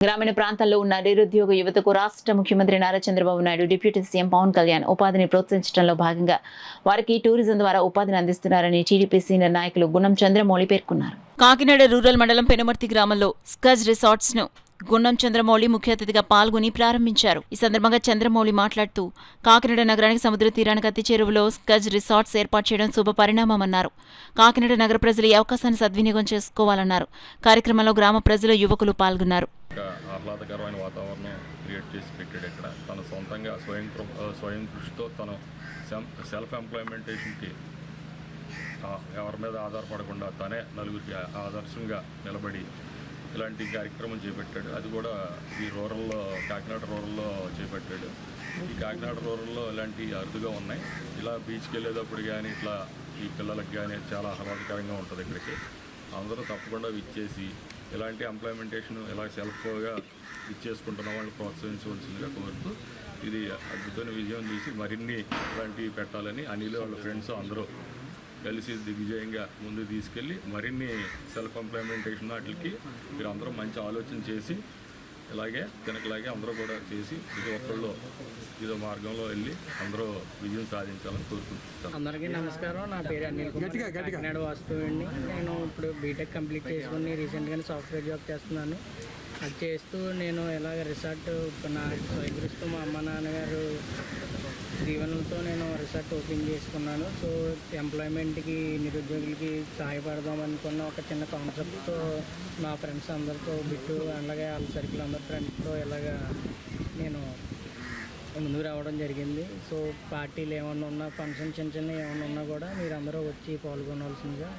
గ్రామీణ ప్రాంతాల్లో ఉన్న నిరుద్యోగ యువతకు రాష్ట్ర ముఖ్యమంత్రి నారా చంద్రబాబు నాయుడు, డిప్యూటీ సీఎం పవన్ కళ్యాణ్ ఉపాధిని ప్రోత్సహించడంలో భాగంగా వారికి టూరిజం ద్వారా ఉపాధిని అందిస్తున్నారని టీడీపీ సీనియర్ నాయకులు గున్నం చంద్రమౌళి పేర్కొన్నారు. కాకినాడ రూరల్ మండలం పెనుమర్తి గ్రామంలో స్కజ్ రిసార్ట్స్ ను గున్నం చంద్రమౌళి ముఖ్య అతిథిగా పాల్గొని ప్రారంభించారు. ఈ సందర్భంగా చంద్రమౌళి మాట్లాడుతూ కాకినాడ నగరానికి సముద్ర తీరానికి అతి చెరువులో స్కజ్ రిసార్ట్స్ ఏర్పాటు చేయడం శుభ పరిణామమన్నారు. కాకినాడ నగర ప్రజలు ఈ అవకాశాన్ని సద్వినియోగం చేసుకోవాలన్నారు. కార్యక్రమంలో గ్రామ ప్రజలు, యువకులు పాల్గొన్నారు. ఆహ్లాదకరమైన వాతావరణం క్రియేట్ చేసి పెట్టాడు. ఇక్కడ తన సొంతంగా స్వయం కృషితో తను సెల్ఫ్ ఎంప్లాయ్మెంటేషన్కి ఎవరి మీద ఆధారపడకుండా తనే నలుగురికి ఆదర్శంగా నిలబడి ఇలాంటి కార్యక్రమం చేపట్టాడు. అది కూడా ఈ కాకినాడ రూరల్లో చేపట్టాడు. ఈ కాకినాడ రూరల్లో ఇలాంటి అరుదుగా ఉన్నాయి. ఇలా బీచ్కి వెళ్ళేటప్పుడు కానీ ఇట్లా ఈ పిల్లలకి కానీ చాలా ఆహ్లాదకరంగా ఉంటుంది. ఇక్కడికి అందరూ తప్పకుండా ఇచ్చేసి ఇలాంటి ఎంప్లాయ్మెంటేషన్ ఇలా సెల్ఫ్గా ఇచ్చేసుకుంటున్న వాళ్ళు ప్రోత్సహించవలసిందిగా కోరుతూ ఇది అద్భుతమైన విజయం తీసి మరిన్ని ఇలాంటివి పెట్టాలని అనిల్ వాళ్ళ ఫ్రెండ్స్ అందరూ కలిసి దిగ్విజయంగా ముందుకు తీసుకెళ్ళి మరిన్ని సెల్ఫ్ ఎంప్లాయ్మెంటేషన్ వాటికి మీరు అందరూ మంచి ఆలోచన చేసి ఇలాగే అందరూ కూడా చేసి ఇది ఒక్కళ్ళు ఇదో మార్గంలో వెళ్ళి అందరూ విజయం సాధించాలని కోరుకుంటున్నాను. అందరికీ నమస్కారం. నా పేరు అనిల్ కుమార్, కాకినాడ వాస్తవండి. నేను ఇప్పుడు బీటెక్ కంప్లీట్ చేసుకుని రీసెంట్గానే సాఫ్ట్వేర్ జాబ్ చేస్తున్నాను. అది చేస్తూ నేను ఇలాగ రిసార్ట్ నా స్వీకరిస్తూ మా అమ్మ నాన్నగారు దీవెనలతో నేను రిసార్ట్ ఓపెన్ చేసుకున్నాను. సో ఎంప్లాయ్మెంట్కి, నిరుద్యోగులకి సహాయపడదాం అనుకున్న ఒక చిన్న కాన్సెప్ట్తో నా ఫ్రెండ్స్ అందరితో బిట్టు అలాగే వాళ్ళ సర్కిల్ అందరి ఫ్రెండ్స్తో ఇలాగా నేను ముందుకు రావడం జరిగింది. సో పార్టీలు ఏమన్నా ఉన్నా, ఫంక్షన్ చిన్న ఏమన్నా ఉన్నా కూడా మీరు అందరూ వచ్చి పాల్గొనవలసిందిగా